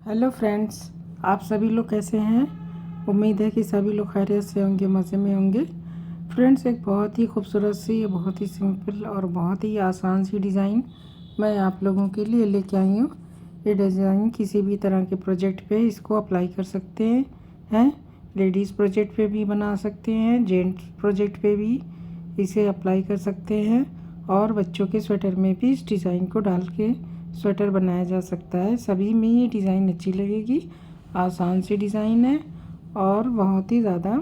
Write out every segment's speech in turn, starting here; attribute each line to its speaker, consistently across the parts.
Speaker 1: Hello friends, आप सभी लोग कैसे हैं। उम्मीद है कि सभी लोग खैरियत से होंगे, मज़े में होंगे। फ्रेंड्स, एक बहुत ही खूबसूरत सी, बहुत ही सिंपल और बहुत ही आसान सी डिज़ाइन मैं आप लोगों के लिए लेके आई हूँ। ये डिज़ाइन किसी भी तरह के प्रोजेक्ट पे इसको अप्लाई कर सकते हैं। लेडीज़ प्रोजेक्ट पे भी बना सकते हैं, जेंट्स प्रोजेक्ट पे भी इसे अप्लाई कर सकते हैं और बच्चों के स्वेटर में भी इस डिज़ाइन को डाल के स्वेटर बनाया जा सकता है। सभी में ये डिज़ाइन अच्छी लगेगी। आसान सी डिज़ाइन है और बहुत ही ज़्यादा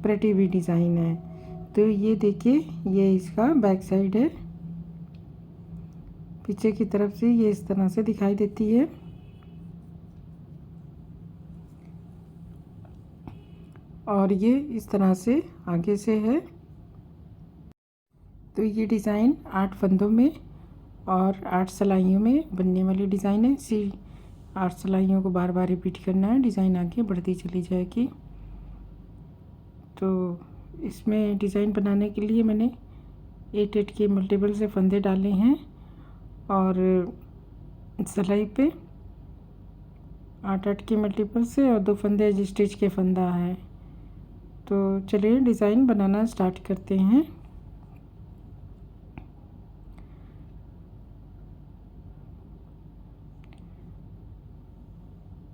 Speaker 1: प्रेटी भी डिज़ाइन है। तो ये देखिए, ये इसका बैक साइड है। पीछे की तरफ से ये इस तरह से दिखाई देती है और ये इस तरह से आगे से है। तो ये डिज़ाइन 8 फंदों में और 8 सिलाइयों में बनने वाली डिज़ाइन है। इसी 8 सिलाइयों को बार बार रिपीट करना है, डिज़ाइन आगे बढ़ती चली जाएगी। तो इसमें डिज़ाइन बनाने के लिए मैंने 8 के मल्टीपल से फंदे डाले हैं और सिलाई पे 8 के मल्टीपल से और 2 फंदे स्टिच के फंदा है। तो चलिए डिज़ाइन बनाना स्टार्ट करते हैं।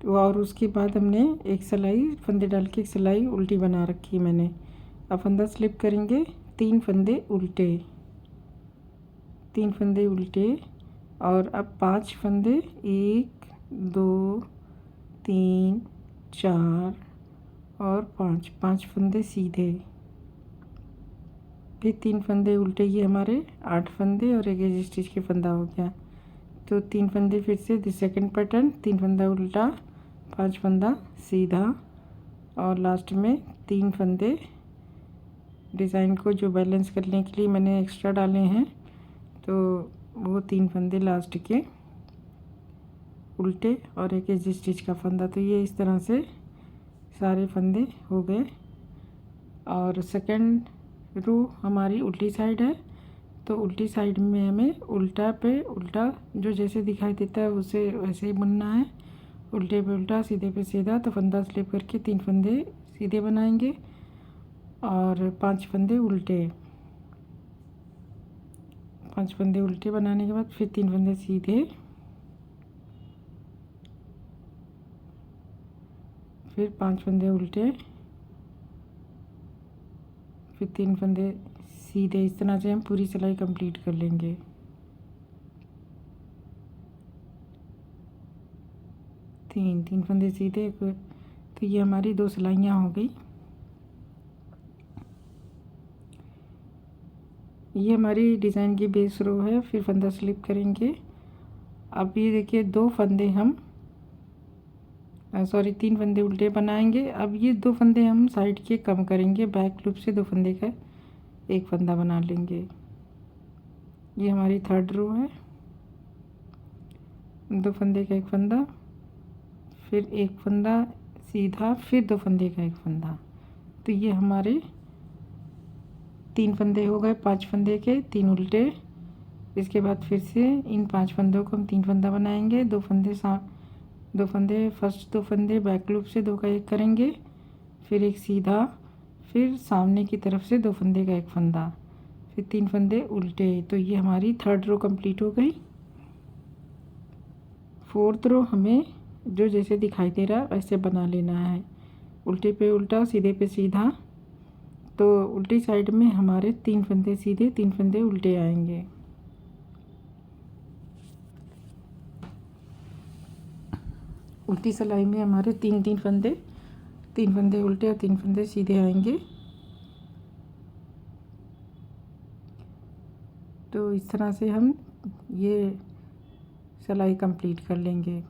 Speaker 1: तो और उसके बाद हमने एक सिलाई फंदे डाल के एक सिलाई उल्टी बना रखी है मैंने। अब फंदा स्लिप करेंगे, 3 फंदे उल्टे, 3 फंदे उल्टे और अब 5 फंदे, 1 2 3 4 और 5 फंदे सीधे, फिर 3 फंदे उल्टे। ये हमारे 8 फंदे और एक एज स्टिच के फंदा हो गया। तो 3 फंदे फिर से सेकंड पैटर्न, 3 फंदा उल्टा, 5 फंदा सीधा और लास्ट में 3 फंदे डिज़ाइन को जो बैलेंस करने के लिए मैंने एक्स्ट्रा डाले हैं, तो वो 3 फंदे लास्ट के उल्टे और एक एज स्टिच का फंदा। तो ये इस तरह से सारे फंदे हो गए। और सेकंड रो हमारी उल्टी साइड है, तो उल्टी साइड में हमें उल्टा पे उल्टा जो जैसे दिखाई देता है उसे वैसे ही बुनना है। उल्टे पे उल्टा, सीधे पे सीधा। तो फंदा स्लिप करके 3 फंदे सीधे बनाएंगे और 5 फंदे उल्टे। 5 फंदे उल्टे बनाने के बाद फिर 3 फंदे सीधे, फिर 5 फंदे उल्टे, फिर 3 फंदे सीधे। इस तरह से हम पूरी सिलाई कंप्लीट कर लेंगे। तीन फंदे सीधे। तो ये हमारी 2 सिलाइयाँ हो गई। ये हमारी डिज़ाइन की बेस रो है। फिर फंदा स्लिप करेंगे। अब ये देखिए 2 फंदे हम 3 फंदे उल्टे बनाएंगे। अब ये 2 फंदे हम साइड के कम करेंगे, बैक लूप से 2 फंदे का एक फंदा बना लेंगे। ये हमारी थर्ड रो है। 2 फंदे का एक फंदा, फिर एक फंदा सीधा, फिर 2 फंदे का एक फंदा। तो ये हमारे 3 फंदे हो गए, 5 फंदे के 3 उल्टे। इसके बाद फिर से इन 5 फंदों को हम 3 फंदा बनाएंगे। 2 फंदे फर्स्ट 2 फंदे बैक लूप से 2 का एक करेंगे, फिर एक सीधा, फिर सामने की तरफ से 2 फंदे का एक फंदा, फिर 3 फंदे उल्टे। तो ये हमारी थर्ड रो कंप्लीट हो गई। फोर्थ रो हमें जो जैसे दिखाई दे रहा है वैसे बना लेना है। उल्टे पे उल्टा, सीधे पे सीधा। तो उल्टी साइड में हमारे 3 फंदे सीधे, 3 फंदे उल्टे आएंगे। उल्टी सिलाई में हमारे 3 फंदे, 3 फंदे उल्टे और 3 फंदे सीधे आएंगे। तो इस तरह से हम ये सिलाई कंप्लीट कर लेंगे।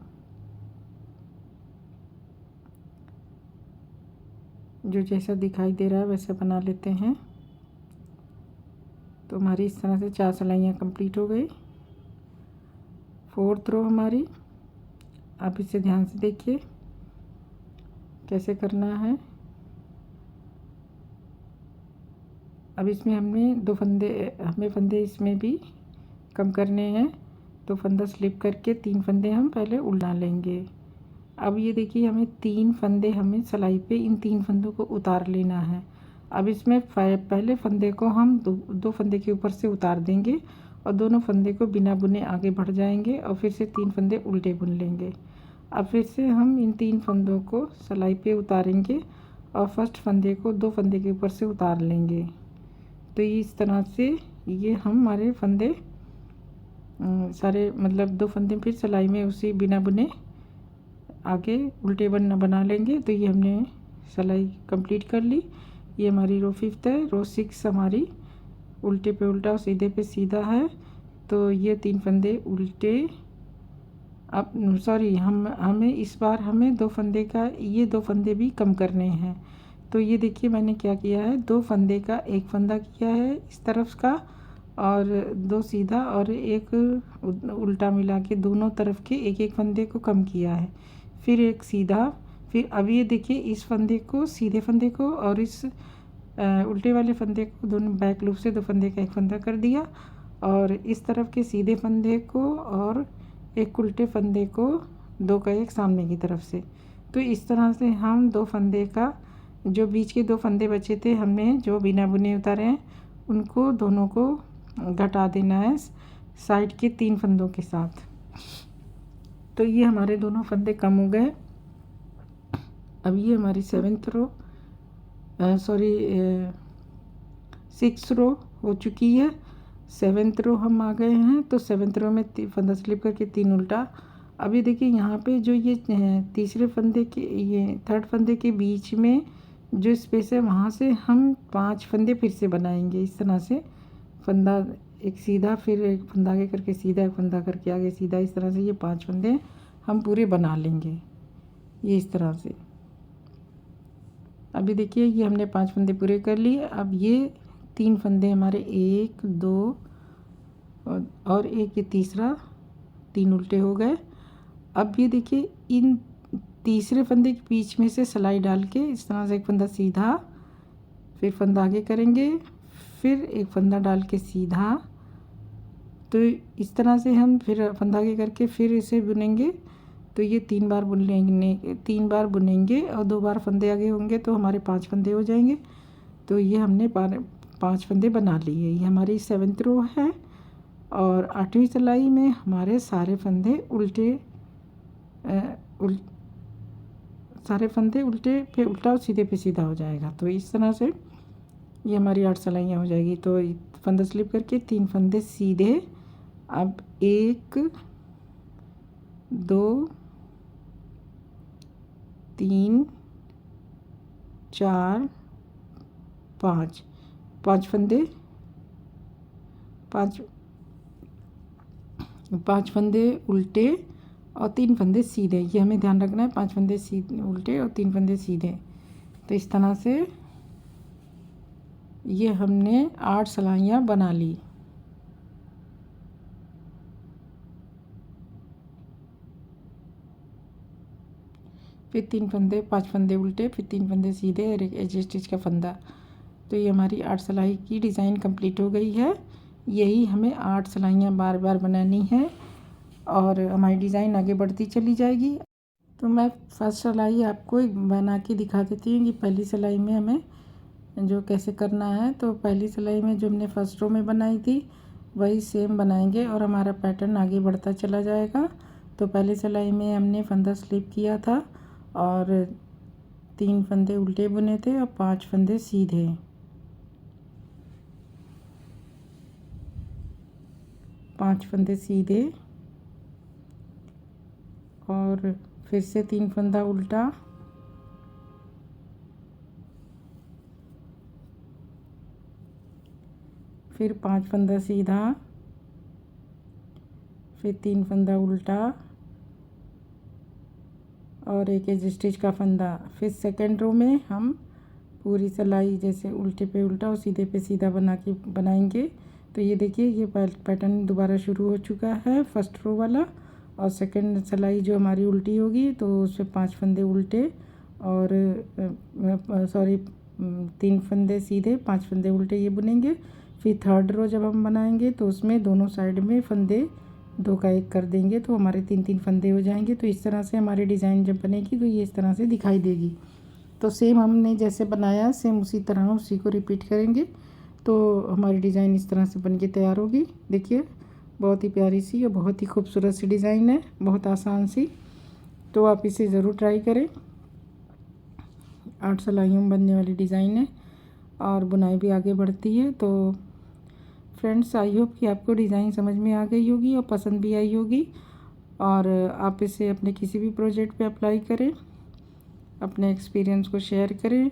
Speaker 1: जो जैसा दिखाई दे रहा है वैसा बना लेते हैं। तो हमारी इस तरह से 4 सिलाइयाँ कंप्लीट हो गई। फोर्थ रो हमारी, आप इसे ध्यान से देखिए कैसे करना है। अब इसमें हमें फंदे इसमें भी कम करने हैं। तो फंदा स्लिप करके 3 फंदे हम पहले उल्टा लेंगे। अब ये देखिए हमें 3 फंदे हमें सिलाई पे इन 3 फंदों को उतार लेना है। अब इसमें पहले फंदे को हम दो फंदे के ऊपर से उतार देंगे और दोनों फंदे को बिना बुने आगे बढ़ जाएंगे और फिर से 3 फंदे उल्टे बुन लेंगे। अब फिर से हम इन 3 फंदों को सिलाई पे उतारेंगे और फर्स्ट फंदे को 2 फंदे के ऊपर से उतार लेंगे। तो इस तरह से ये हमारे फंदे सारे मतलब 2 फंदे फिर सिलाई में उसी बिना बुने आगे उल्टे बना लेंगे। तो ये हमने सिलाई कंप्लीट कर ली। ये हमारी रो 5 है। रो 6 हमारी उल्टे पे उल्टा और सीधे पे सीधा है। तो ये 3 फंदे उल्टे, अब सॉरी हमें इस बार हमें 2 फंदे का ये 2 फंदे भी कम करने हैं। तो ये देखिए मैंने क्या किया है, 2 फंदे का एक फंदा किया है इस तरफ का और 2 सीधा और एक उल्टा मिला के दोनों तरफ के एक एक फंदे को कम किया है, फिर एक सीधा। फिर अब ये देखिए इस फंदे को सीधे फंदे को और इस उल्टे वाले फंदे को दोनों बैक लूप से 2 फंदे का एक फंदा कर दिया और इस तरफ के सीधे फंदे को और एक उल्टे फंदे को 2 का एक सामने की तरफ से। तो इस तरह से हम 2 फंदे का जो बीच के 2 फंदे बचे थे हमने जो बिना बुने उतारे हैं उनको दोनों को घटा देना है साइड के 3 फंदों के साथ। तो ये हमारे दोनों फंदे कम हो गए। अब ये हमारी 7th रो सॉरी 6th रो हो चुकी है। 7th रो हम आ गए हैं। तो 7th रो में फंदा स्लिप करके 3 उल्टा। अभी देखिए यहाँ पे जो ये तीसरे फंदे के ये 3rd फंदे के बीच में जो स्पेस है वहाँ से हम 5 फंदे फिर से बनाएंगे। इस तरह से फंदा एक सीधा, फिर एक फंदा आगे करके सीधा, एक फंदा करके आगे सीधा, इस तरह से ये 5 फंदे हम पूरे बना लेंगे ये इस तरह से। अभी देखिए ये हमने 5 फंदे पूरे कर लिए। अब ये 3 फंदे हमारे 1 2 और एक ये तीसरा 3 उल्टे हो गए। अब ये देखिए इन तीसरे फंदे के बीच में से सिलाई डाल के इस तरह से एक फंदा सीधा, फिर फंदा आगे करेंगे, फिर एक फंदा डाल के सीधा। तो इस तरह से हम फिर फंदा आगे करके फिर इसे बुनेंगे। तो ये 3 बार बुनेंगे और 2 बार फंदे आगे होंगे तो हमारे 5 फंदे हो जाएंगे। तो ये हमने 5 फंदे बना लिए। ये हमारी 7th रो है और 8वीं सिलाई में हमारे सारे फंदे उल्टे पे उल्टा और सीधे पे सीधा हो जाएगा। तो इस तरह से ये हमारी 8 सिलाइयाँ हो जाएगी। तो फंदा स्लिप करके 3 फंदे सीधे। अब 1 2 3 4 5 फंदे 5 फंदे उल्टे और 3 फंदे सीधे। ये हमें ध्यान रखना है, 5 फंदे सीधे उल्टे और 3 फंदे सीधे। तो इस तरह से ये हमने 8 सिलाइयाँ बना ली। फिर 3 फंदे 5 फंदे उल्टे, फिर 3 फंदे सीधे और एक एज स्टिच का फंदा। तो ये हमारी 8 सिलाई की डिज़ाइन कंप्लीट हो गई है। यही हमें 8 सिलाइयाँ बार बार बनानी है और हमारी डिज़ाइन आगे बढ़ती चली जाएगी। तो मैं फर्स्ट सिलाई आपको बना के दिखा देती हूँ कि पहली सिलाई में हमें जो कैसे करना है। तो पहली सिलाई में जो हमने फर्स्ट रो में बनाई थी वही सेम बनाएंगे और हमारा पैटर्न आगे बढ़ता चला जाएगा। तो पहली सिलाई में हमने फंदा स्लिप किया था और 3 फंदे उल्टे बुने थे और 5 फंदे सीधे। पाँच फंदे सीधे और फिर से 3 फंदा उल्टा, फिर 5 फंदा सीधा, फिर 3 फंदा उल्टा और एक एज स्टिच का फंदा। फिर सेकंड रो में हम पूरी सिलाई जैसे उल्टे पे उल्टा और सीधे पे सीधा बनाएंगे। तो ये देखिए ये पैटर्न दोबारा शुरू हो चुका है फर्स्ट रो वाला। और सेकंड सिलाई जो हमारी उल्टी होगी तो उसमें 5 फंदे उल्टे और 3 फंदे सीधे 5 फंदे उल्टे ये बुनेंगे। फिर थर्ड रो जब हम बनाएंगे तो उसमें दोनों साइड में फंदे 2 का 1 कर देंगे तो हमारे 3-3 फंदे हो जाएंगे। तो इस तरह से हमारी डिज़ाइन जब बनेगी तो ये इस तरह से दिखाई देगी। तो सेम हमने जैसे बनाया सेम उसी तरह उसी को रिपीट करेंगे तो हमारी डिज़ाइन इस तरह से बन के तैयार होगी। देखिए बहुत ही प्यारी सी और बहुत ही खूबसूरत सी डिज़ाइन है, बहुत आसान सी। तो आप इसे ज़रूर ट्राई करें। 8 सिलाइयों में बनने वाली डिज़ाइन है और बुनाई भी आगे बढ़ती है। तो फ्रेंड्स आई होप कि आपको डिज़ाइन समझ में आ गई होगी और पसंद भी आई होगी और आप इसे अपने किसी भी प्रोजेक्ट पे अप्लाई करें, अपने एक्सपीरियंस को शेयर करें।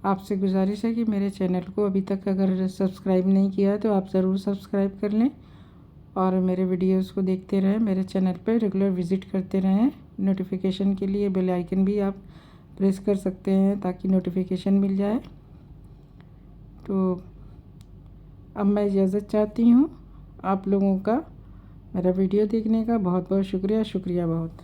Speaker 1: आपसे गुजारिश है कि मेरे चैनल को अभी तक अगर सब्सक्राइब नहीं किया है तो आप ज़रूर सब्सक्राइब कर लें और मेरे वीडियोस को देखते रहें, मेरे चैनल पर रेगुलर विज़िट करते रहें। नोटिफिकेशन के लिए बेल आइकन भी आप प्रेस कर सकते हैं ताकि नोटिफिकेशन मिल जाए। तो अब मैं इजाज़त चाहती हूँ। आप लोगों का मेरा वीडियो देखने का बहुत बहुत शुक्रिया बहुत।